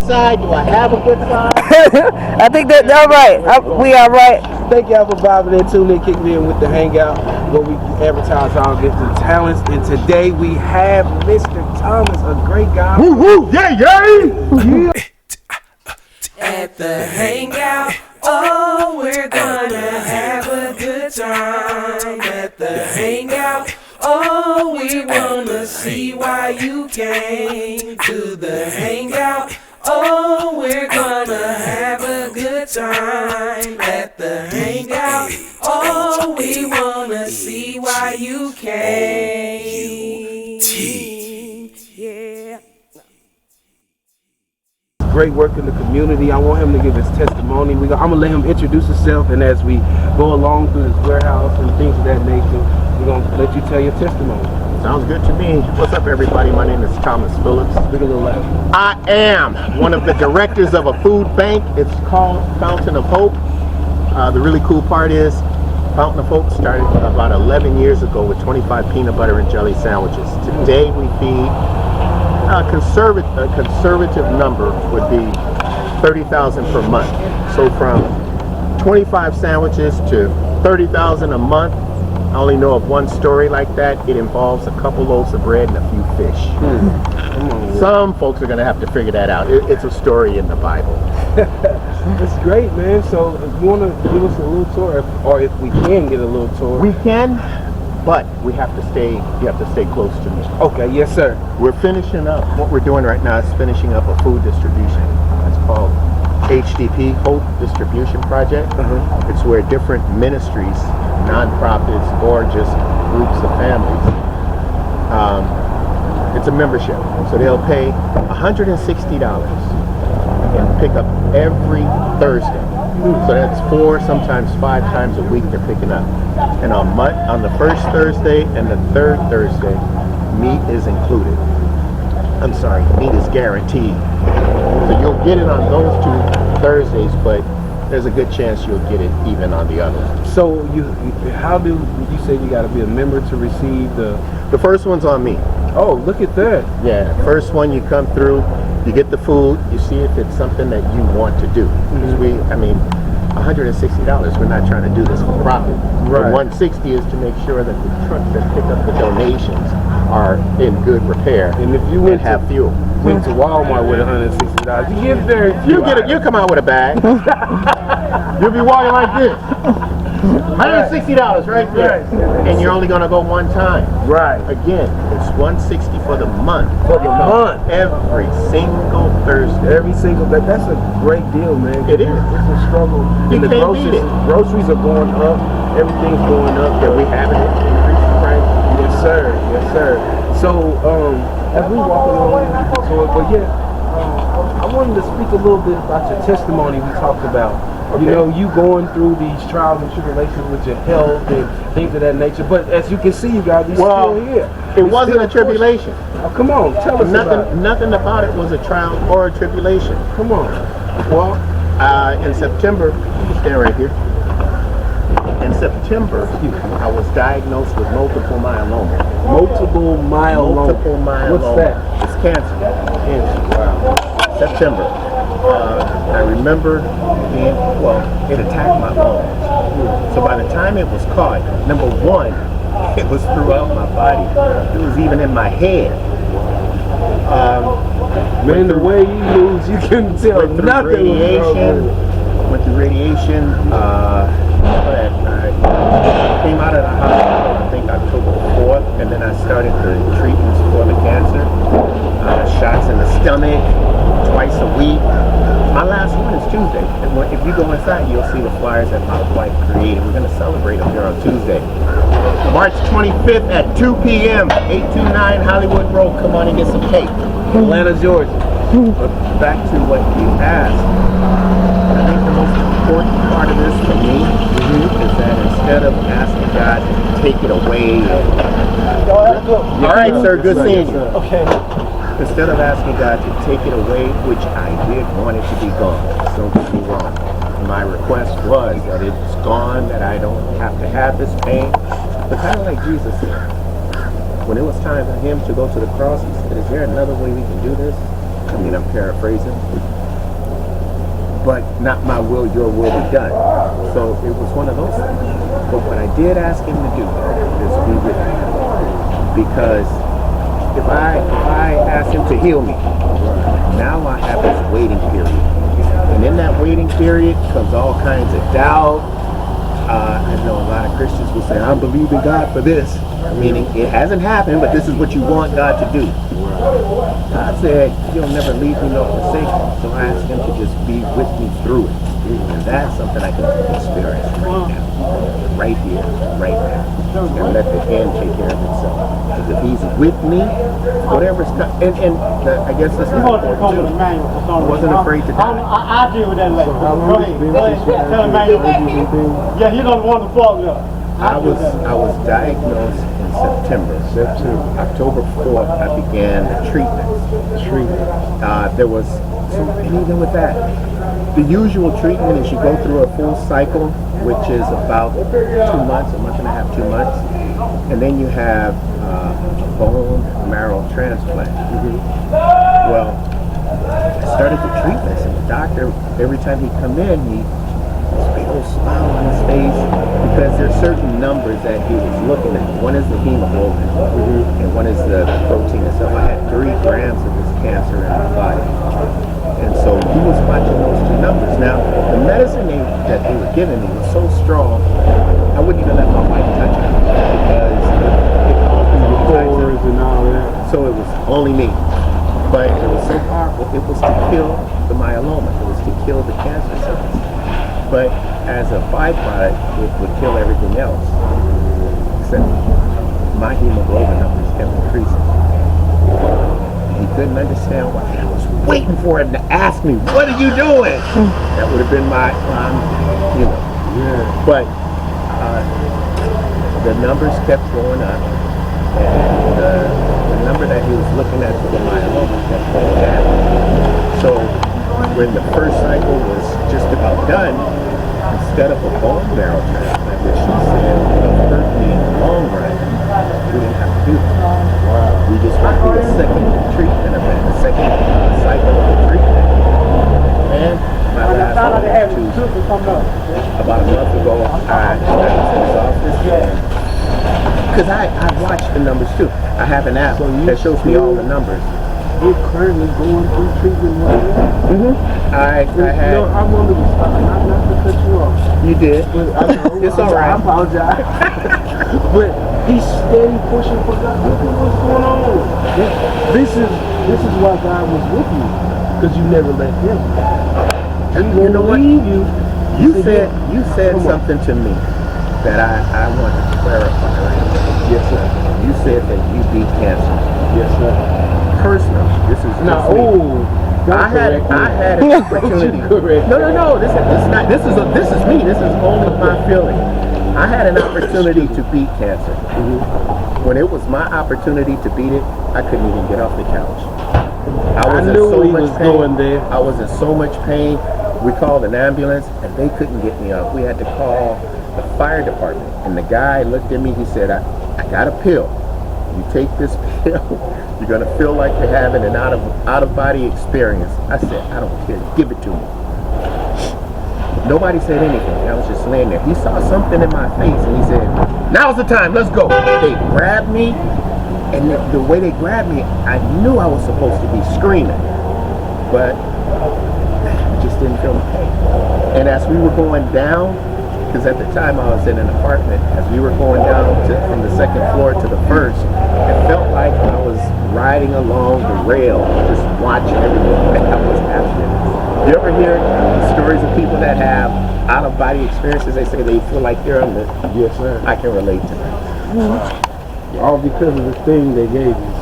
side? Do I have a good side? I think that's all right. We are right. Thank y'all for vibing in, tuning in, kicking in with the Hangout, where we advertise our gifted talents. And today we have Mr. Thomas, a great guy. Woo woo, yeah. At the Hangout, oh, we're gonna have a good time. At the Hangout, oh, we wanna see why you came to the Hangout. Oh, we're gonna have a good time at the Hangout. Oh, we wanna see why you came. Yeah. Great work in the community. I want him to give his testimony. I'm gonna let him introduce himself, and as we go along through his warehouse and things of that nature, we're gonna let you tell your testimony. Sounds good to me. What's up, everybody? My name is Thomas Phillips. Speak a little louder. I am one of the directors of a food bank. It's called Fountain of Hope. The really cool part is Fountain of Hope started about 11 years ago with 25 peanut butter and jelly sandwiches. Today we feed a conservative number would be 30,000 per month. So from 25 sandwiches to 30,000 a month. I only know of one story like that. It involves a couple loaves of bread and a few fish. Some folks are going to have to figure that out. It's a story in the Bible. It's great, man. So if you want to give us a little tour, or if we can get a little tour. We can, but we have to stay. You have to stay close to me. Okay, yes, sir. We're finishing up. What we're doing right now is finishing up a food distribution. It's called HDP, Hope Distribution Project. It's where different ministries, nonprofits, or just groups of families, it's a membership. So they'll pay $160 and pick up every Thursday. So that's 4, sometimes 5 times a week they're picking up. And on the first Thursday and the third Thursday, meat is included. I'm sorry, meat is guaranteed. So you'll get it on those 2 Thursdays, but there's a good chance you'll get it even on the other one. So how do you say you got to be a member to receive the first one's on me. Oh, look at that. Yeah, first one you come through, you get the food, you see if it's something that you want to do. Because $160, we're not trying to do this for profit. Right. The $160 is to make sure that the trucks that pick up the donations are in good repair and if you went have fuel. Went to Walmart with $160, you get very few. You come out with a bag. You'll be walking like this. $160 right there. And you're only gonna go one time. Right. Again, it's $160 for the month. For the month. Every single Thursday. Every single day. That's a great deal, man. It is. It's a struggle. You And the can't beat it. groceries are going up. Everything's going up. Yeah, we haven't increased the price. Yes, sir. Yes, sir. So, as we walk along to it, but yeah, I wanted to speak a little bit about your testimony we talked about. Okay. You know, you going through these trials and tribulations with your health and things of that nature. But as you can see, you guys, you're still here. It wasn't a tribulation. Oh, come on, tell us about it. Nothing about it was a trial or a tribulation. Come on. Well, in September, stand right here. In September, I was diagnosed with multiple myeloma. Multiple myeloma. Multiple myeloma. What's that? It's cancer. Cancer. Wow. September. I remember it attacked my lungs. So by the time it was caught, number one, it was throughout my body. It was even in my head. Man, the way you move, you can tell nothing. Went through radiation. I came out of the hospital, I think October 4th, and then I started the treatments for the cancer. Shots in the stomach, twice a week. My last one is Tuesday. And if you go inside, you'll see the flyers that my wife created. We're going to celebrate them here on Tuesday. March 25th at 2 p.m., 829 Hollywood Road. Come on and get some cake. Atlanta, Georgia. But back to what you asked. I think the most important part of this for me is that instead of asking God to take it away, all right, sir, good seeing you. Okay. Instead of asking God to take it away, which I did want it to be gone, don't get me wrong. My request was that it's gone, that I don't have to have this pain. But kind of like Jesus said, when it was time for him to go to the cross, he said, is there another way we can do this? mean, I'm paraphrasing. But not my will, your will be done. So it was one of those things. But what I did ask him to do is be with me. Because if I ask him to heal me, now I have this waiting period. And in that waiting period comes all kinds of doubt. I know a lot of Christians will say, I'm believing God for this. Meaning it hasn't happened, but this is what you want God to do. God said, He'll never leave me nor forsake me. So I asked Him to just be with me through it. And that's something I can experience right now. Right here, right now. And let the end take care of itself. Because if He's with me, whatever's coming, I guess this is important too. I wasn't afraid to die. I deal with that later. So how long Go has it ahead. been Go ahead. since you had Tell him, anything? yeah, you don't want to fall up. I was diagnosed in September. October 4th, I began treatment. There was, and even with that, the usual treatment is you go through a full cycle, which is about 2 months, a month and a half, 2 months, and then you have bone marrow transplant. Well, I started the treatments, and the doctor, every time he'd come in, he big old smile on his face, because there's certain numbers that he was looking at. One is the hemoglobin, and one is the protein itself. I had 3 grams of this cancer in my body. And so he was watching those 2 numbers. Now, the medicine that they were giving me was so strong, I wouldn't even let my wife touch it, because it caused me pores and all that. So it was only me. But it was so powerful, it was to kill the myeloma. It was to kill the cancer cells. But as a byproduct, it would kill everything else. Except my hemoglobin numbers kept increasing. He couldn't understand why. I was waiting for him to ask me, what are you doing? That would have been my, But the numbers kept going up. And the number that he was looking at for the myeloma kept going down. So when the first cycle was just about done, instead of a bone marrow transplant, which he said would have hurt me in the long run, we didn't have to do that. We just went through the second treatment event, the second cycle of the treatment. And my last one, about a month ago, I was in his office. Because I watched the numbers too. I have an app that shows me all the numbers. You're currently going through treatment right now? I had. No, I wanted to stop, not to cut you off. You did. But I know, It's all right. I apologize. But he's steady pushing for God. Look at what's going on. This is why God was with you, because you never let him. You know what? You said Come on. something to me that I want to clarify right now. Yes, sir. You said that you beat cancer. Yes, sir. Personally, this is Now, just me. I had an opportunity. No. This is me. This is only my feeling. I had an opportunity to beat cancer. When it was my opportunity to beat it, I couldn't even get off the couch. I knew he was going there. I was in so much pain. We called an ambulance, and they couldn't get me up. We had to call the fire department, and the guy looked at me. He said, "I got a pill. You take this pill, you're gonna feel like you're having an out of body experience." I said, "I don't care. Give it to me." Nobody said anything. I was just laying there. He saw something in my face, and he said, "Now's the time. Let's go." They grabbed me, and the way they grabbed me, I knew I was supposed to be screaming, but I just didn't feel the pain. And as we were going down, because at the time I was in an apartment, as we were going down from the second floor to the first, it felt like I was riding along the rail, just watching everything that was happening. You ever hear stories of people that have out-of-body experiences? They say they feel like they're on the... Yes, sir. I can relate to that. All because of the thing they gave you.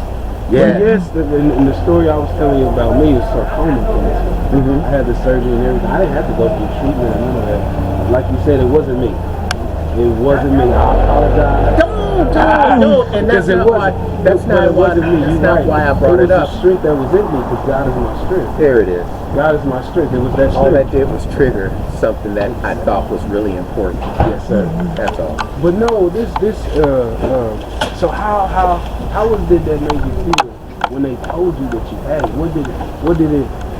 Yeah. Well, yes, in the story I was telling you about me is sarcoma cancer. I had the surgery and everything. I didn't have to go through treatment and none of that. Like you said, it wasn't me. It wasn't me. I apologize. Don't. And that's not why. That's not why I brought it up. The strength that was in me, because God is my strength. There it is. God is my strength. It was that strength. All that did was trigger something that I thought was really important. Yes, sir. That's all. But no, so how did that make you feel when they told you that you had it?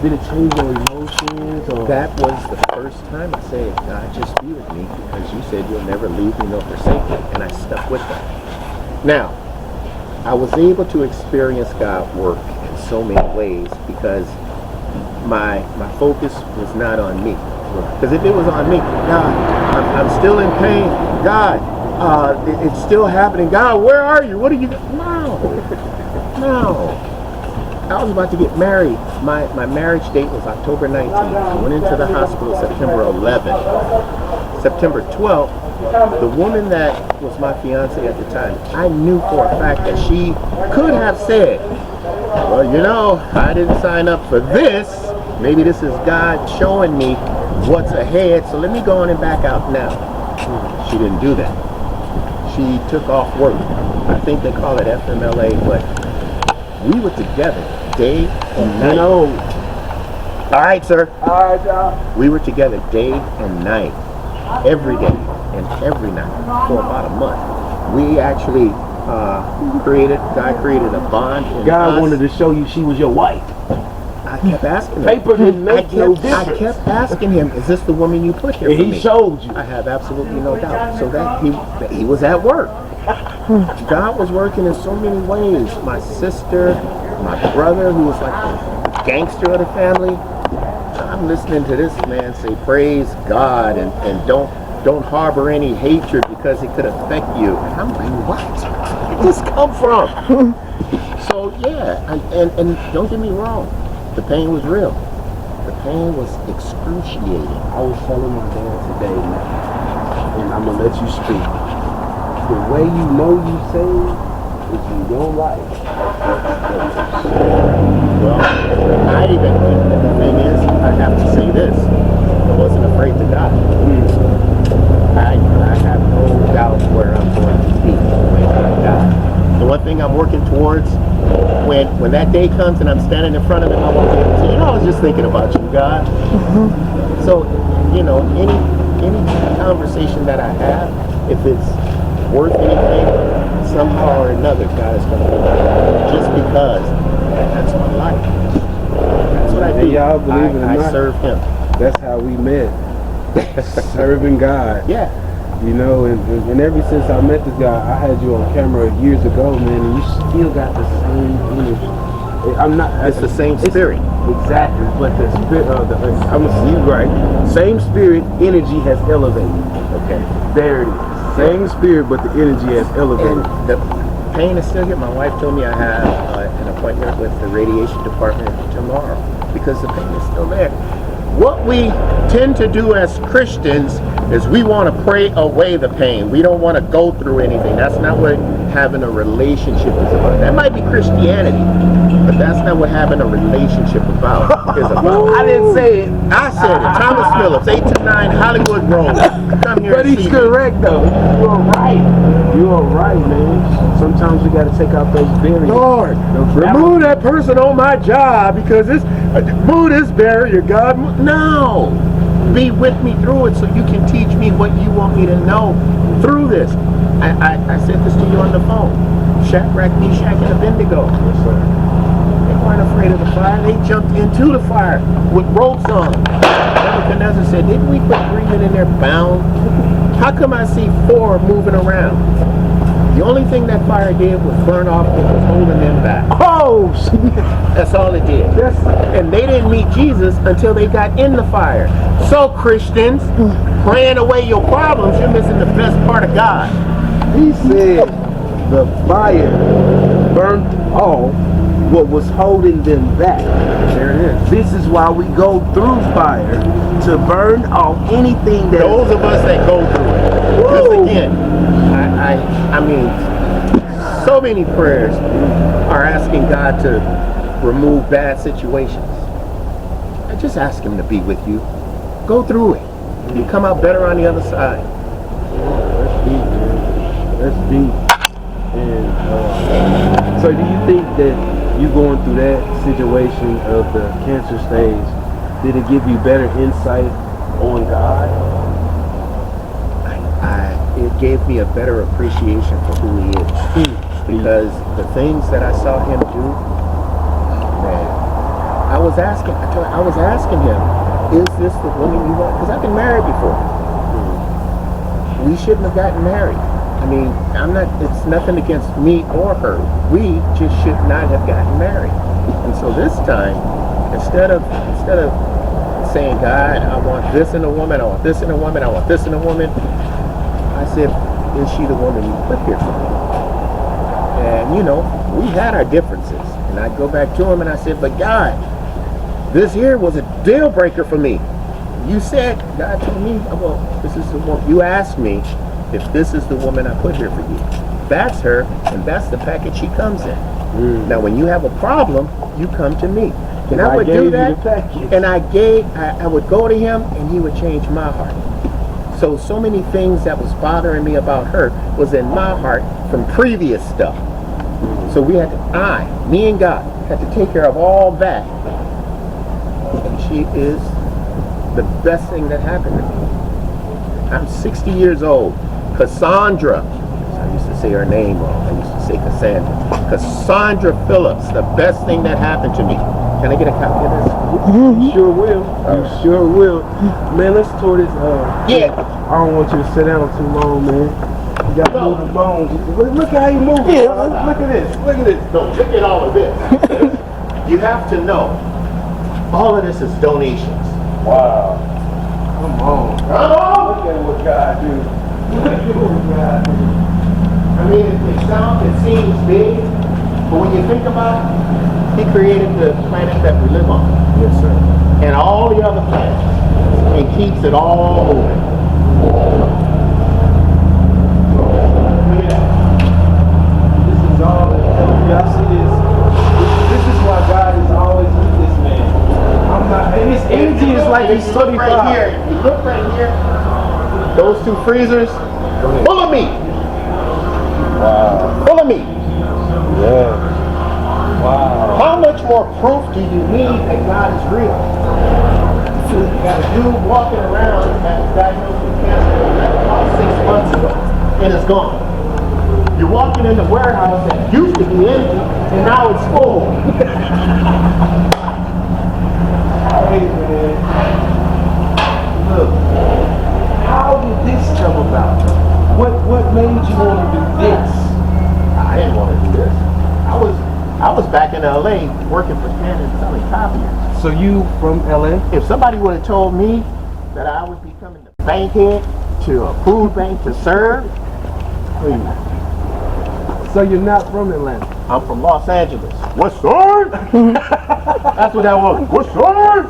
Did it change your emotions? Or? That was the first time I said, God, just be with me, because you said you'll never leave me nor forsake me, and I stuck with that. Now, I was able to experience God work in so many ways because my focus was not on me. Because if it was on me, God, I'm still in pain. God, it's still happening. God, where are you? What are you? No. I was about to get married. My marriage date was October 19th. I went into the hospital September 11th. September 12th, the woman that was my fiance at the time, I knew for a fact that she could have said, well, you know, I didn't sign up for this. Maybe this is God showing me what's ahead, so let me go on and back out now. She didn't do that. She took off work. I think they call it FMLA, but we were together day and night. All right, sir. All right, y'all. We were together day and night, every day and every night for about a month. We actually God created a bond. God wanted to show you she was your wife. I kept asking him. Paper didn't make no difference. I kept asking him, is this the woman you put here And for he me? showed you. I have absolutely no doubt. So that he was at work. God was working in so many ways. My sister, my brother, who was like the gangster of the family, I'm listening to this man say, praise God, and don't harbor any hatred because it could affect you. And I'm like, what? Where did this come from? So yeah, and don't get me wrong, the pain was real. The pain was excruciating. I was telling my dad today, man, and I'm gonna let you speak. The way you know you saved is in your life. Well, the thing is, I have to say this. I wasn't afraid to die. I have no doubt where I'm going to be when I die. The one thing I'm working towards, when that day comes and I'm standing in front of him, I want to be able to say, you know, I was just thinking about you, God. So, you know, any conversation that I have, if it's worth anything, somehow or another, God is going to do it. Just because that's my life. That's what I do. Y'all believe it or I not, serve Him. that's how we met. Serving God. Yeah. You know, and ever since I met this guy, I had you on camera years ago, man, and you still got the same energy. I'm not. It's the same spirit. Exactly, but the spirit. I'm gonna see you right. Same spirit, energy has elevated. Okay. There it is. Same spirit, but the energy has elevated. And the pain is still here. My wife told me I have an appointment with the radiation department tomorrow because the pain is still there. What we tend to do as Christians is we want to pray away the pain. We don't want to go through anything. That's not what having a relationship is about. That might be Christianity, but that's not what having a relationship is about. I didn't say it. I said it. Thomas Phillips, 829 Hollywood Road. Come here But and he's see correct though. You are right. You are right, man. Sometimes we gotta take out those barriers. Lord, remove that person on my job because move this barrier, God. No. Be with me through it so you can teach me what you want me to know through this. I said this to you on the phone. Shadrach, Meshach, and Abednego. Yes, sir. They weren't afraid of the fire. They jumped into the fire with ropes on. Nebuchadnezzar said, didn't we put 3 men in there bound? How come I see 4 moving around? The only thing that fire did was burn off what was holding them back. Oh, That's all it did. yes. And they didn't meet Jesus until they got in the fire. So Christians, praying away your problems, you're missing the best part of God. He said the fire burnt off what was holding them back. There it is. This is why we go through fire, to burn off anything that Those of us that go through it. Because again, I mean, so many prayers are asking God to remove bad situations. I just ask Him to be with you. Go through it. You come out better on the other side. That's deep, man. That's deep. And so do you think that you going through that situation of the cancer stage, did it give you better insight on God? It gave me a better appreciation for who He is. Because the things that I saw Him do, I was asking him, is this the woman you want? Because I've been married before. We shouldn't have gotten married. I mean, it's nothing against me or her. We just should not have gotten married. And so this time, instead of saying, God, I want this in a woman, I want this in a woman, I want this in a woman, I said, is she the woman you put here for me? And, you know, we had our differences. And I go back to him and I said, but God, this here was a deal breaker for me. You said, God told me, well, this is the woman. You asked me if this is the woman I put here for you. That's her, and that's the package she comes in. Now, when you have a problem, you come to me. And I would do that, and I would go to him, and he would change my heart. So many things that was bothering me about her was in my heart from previous stuff. So we had to, me and God, had to take care of all that. And she is the best thing that happened to me. I'm 60 years old. Cassandra. I used to say her name wrong. I used to say Cassandra. Cassandra Phillips, the best thing that happened to me. Can I get a copy of this? You sure will. You sure will. Man, let's tour this. Yeah. I don't want you to sit down too long, man. You got to move the bones. Look at how you move. Yeah. Look at this. Look at this. No, look at all of this. You have to know, all of this is donations. Wow. Come on. Come on! Look at what God do. Look at what God do. I mean, it seems big, but when you think about it, he created the planet that we live on. Yes, sir. And all the other planets. And keeps it all moving. Look at that. This is all that y'all see this. This is why God is always with this man. I'm not, and his energy is like he's 35. Right here, if you look right here, those two freezers, full of meat. Wow. Full of meat. Yeah. Wow. How much more proof do you need that God is real? You got a dude walking around that was diagnosed with cancer about 6 months ago, and it's gone. You're walking in the warehouse that used to be empty, and now it's full. Hey, man. Look, how did this come about? What made you want to do this? I didn't want to do this. I was back in LA working for Canon selling copiers. So you from LA? If somebody would have told me that I would be coming to bankhead to a food bank to serve, please. So you're not from Atlanta? I'm from Los Angeles. What's up? That's what that was. What's up?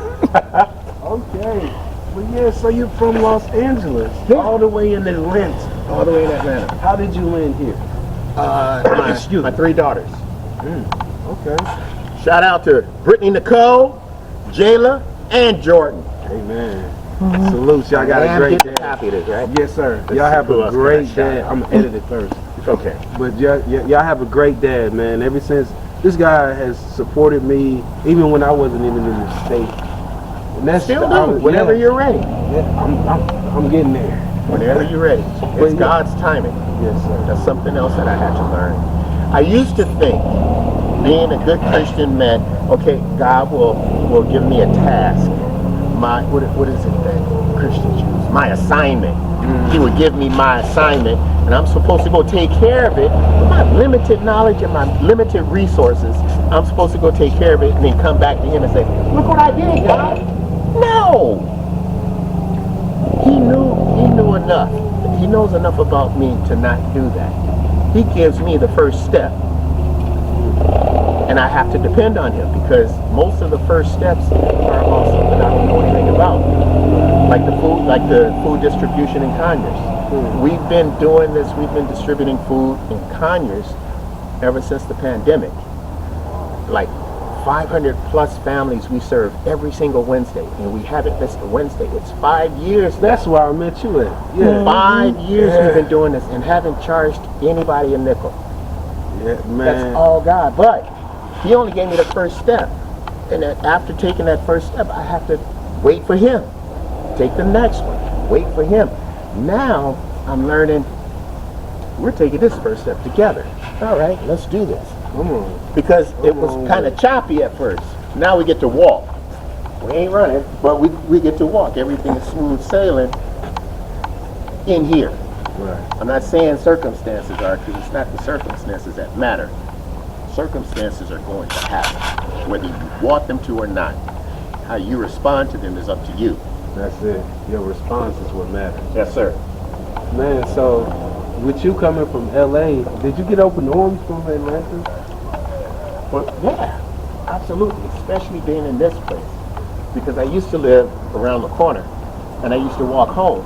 Okay. Well, yeah, so you're from Los Angeles, all the way in Atlanta. All the way in Atlanta. How did you land here? My 3 daughters. Okay. Shout out to Brittany Nicole, Jayla, and Jordan. Amen. Salute. Y'all got a great dad. Copy this, right? Yes, sir. Y'all have a great dad. I'm going to edit it first. Okay. But y'all have a great dad, man. Ever since, this guy has supported me, even when I wasn't even in the state. And that's Still do. Whenever you're ready. Yeah, I'm getting there. Whenever you're ready. It's God's timing. Yes, sir. That's something else that I had to learn. I used to think, being a good Christian man, okay, God will give me a task. What is it that Christians use? My assignment. He would give me my assignment, and I'm supposed to go take care of it. With my limited knowledge and my limited resources, I'm supposed to go take care of it and then come back to him and say, look what I did, God. No! He knew enough. He knows enough about me to not do that. He gives me the first step. And I have to depend on him because most of the first steps are about something I don't know anything about. Like the food distribution in Conyers. We've been doing this, we've been distributing food in Conyers ever since the pandemic. Like 500 plus families we serve every single Wednesday, and we haven't missed a Wednesday. It's 5 years. That's where I met you at. Yeah. 5 years we've been doing this and haven't charged anybody a nickel. Yeah, man. That's all God. But he only gave me the first step. And then after taking that first step, I have to wait for him. Take the next one. Wait for him. Now I'm learning we're taking this first step together. All right, let's do this. Come on. Because it was kind of choppy at first. Now we get to walk. We ain't running, but we get to walk. Everything is smooth sailing in here. Right. I'm not saying circumstances are, because it's not the circumstances that matter. Circumstances are going to happen, whether you want them to or not. How you respond to them is up to you. That's it. Your response is what matters. Yes, sir. Man, so with you coming from LA, did you get open arms from Atlanta? Well, yeah, absolutely, especially being in this place. Because I used to live around the corner, and I used to walk home.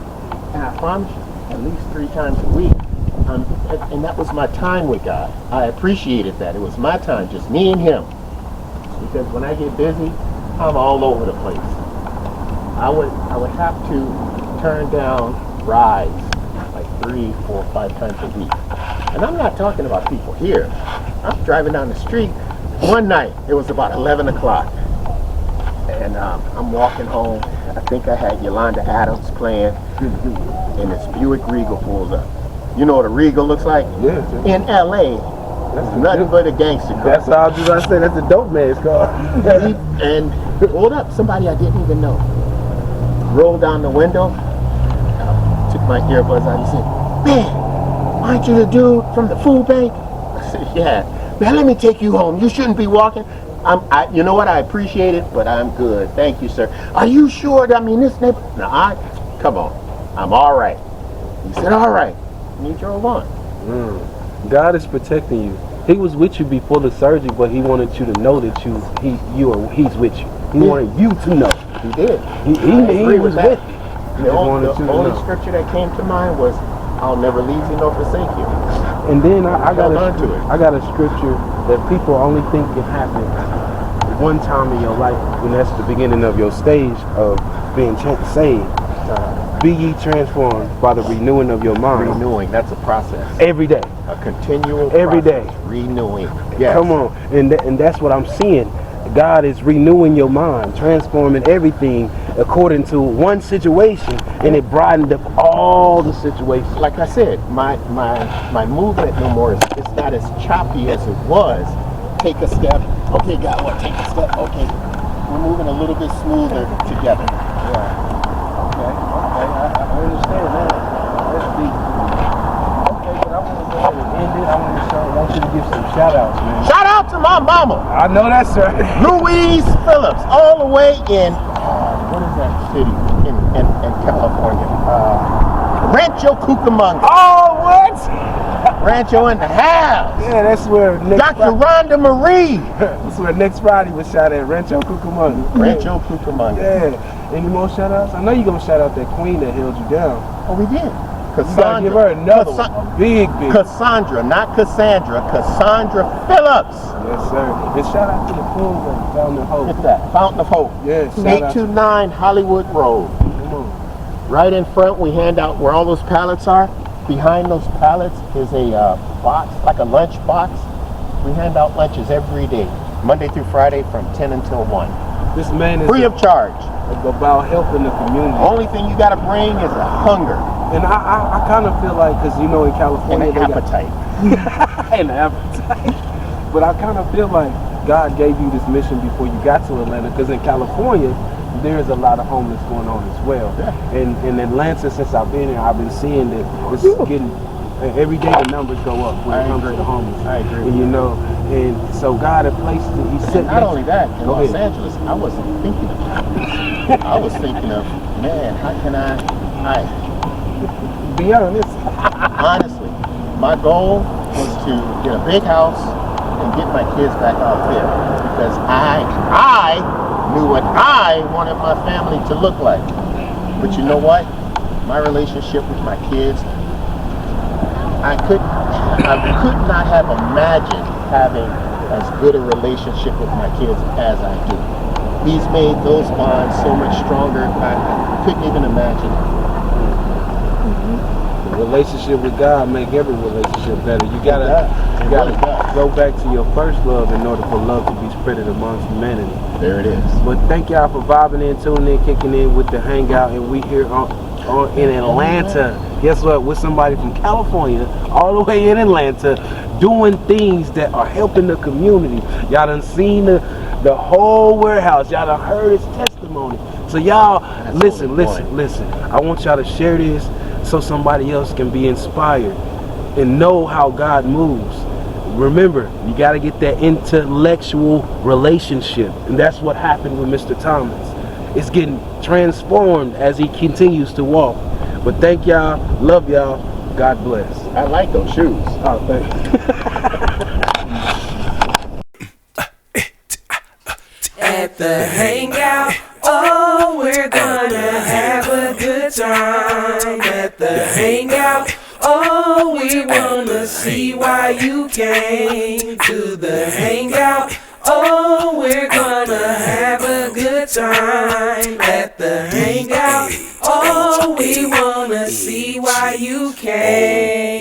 And I promise you, at least 3 times a week. And that was my time with God. I appreciated that. It was my time, just me and him. Because when I get busy, I'm all over the place. I would have to turn down rides like 3, 4, 5 times a week. And I'm not talking about people here. I'm driving down the street. One night, it was about 11 o'clock. And I'm walking home. I think I had Yolanda Adams playing. And this Buick Regal pulls up. You know what a Regal looks like? Yeah. In LA, that's nothing but a gangster car. That's all I was just gonna say. That's a dope man's car. And pulled up somebody I didn't even know. Rolled down the window, took my earbuds out and said, "Man, aren't you the dude from the food bank?" I said, "Yeah." "Man, let me take you home. You shouldn't be walking." You know what? I appreciate it, but I'm good. Thank you, sir. "Are you sure? I mean, this neighbor." "No, come on. I'm all right." He said, "All right." And he drove on. God is protecting you. He was with you before the surgery, but he wanted you to know that he's with you. He wanted you to know. He did. He was with you. He The just wanted you to only know. scripture that came to mind was, "I'll never leave you nor forsake you." And then I got Hold on to it. I got a scripture that people only think can happen one time in your life, when that's the beginning of your stage of being saved. Be ye transformed by the renewing of your mind. Renewing, that's a process. Every day. A continual Every process. day. Renewing. Yes. Come on. And that's what I'm seeing. God is renewing your mind, transforming everything according to one situation, and it brightened up all the situations. Like I said, my movement no more is not as choppy as it was. Take a step. Okay, God, what? Take a step. Okay. We're moving a little bit smoother together. Yeah. Okay, I understand that. That's deep. Okay, but I want to go ahead and end it. I want you to give some shout outs, man. Shout out to my mama, I know that, sir. Louise Phillips, all the way in, what is that city in California? Rancho Cucamonga. Oh, what? Rancho in the house. Yeah, that's where Dr. Rhonda Marie. That's where next Friday was shot at Rancho Cucamonga. Rancho Cucamonga. Yeah. Any more shout outs? I know you're gonna shout out that queen that held you down. Oh, we did. You gotta give her another one. Big. Cassandra, not Cassandra. Cassandra Phillips. Yes, sir. And shout out to the food bank, Fountain of Hope. Look at that. Fountain of Hope. Yeah, shout out. 829 Hollywood Road. Come on. Right in front, we hand out where all those pallets are. Behind those pallets is a box, like a lunch box. We hand out lunches every day, Monday through Friday from 10 until 1. This man is Free of charge. about helping the community. Only thing you gotta bring is a hunger And I kind of feel like, because you know in and California an they got- appetite. and an appetite. But I kind of feel like God gave you this mission before you got to Atlanta, because in California there's a lot of homeless going on as well. Yeah. And in Atlanta, since I've been here, I've been seeing that it's getting every day the numbers go up when it comes to the homeless. I agree. And you know, and so God had placed it. He said, Not only that, in Go Los ahead. Angeles, I wasn't thinking of that. I was thinking of, man, how can I be honest. honestly, my goal was to get a big house and get my kids back out there, because I knew what I wanted my family to look like. But you know what? My relationship with my kids, I could not have imagined having as good a relationship with my kids as I do. He's made those bonds so much stronger. I couldn't even imagine. The relationship with God make every relationship better. You gotta It really does. go back to your first love in order for love to be spreaded amongst humanity. There it is. But thank y'all for vibing in, tuning in, kicking in with the hangout, and we here in Atlanta. Guess what? With somebody from California, all the way in Atlanta, doing things that are helping the community. Y'all done seen the The whole warehouse. Y'all done heard his testimony. So y'all, listen. I want y'all to share this so somebody else can be inspired and know how God moves. Remember, you got to get that intellectual relationship. And that's what happened with Mr. Thomas. It's getting transformed as he continues to walk. But thank y'all. Love y'all. God bless. I like those shoes. Oh, thank you. At the hangout, oh, we're gonna have a good time. At the hangout, oh, we wanna see why you came to the hangout. Oh, we're gonna have a good time at the hangout. Oh, we wanna see why you came.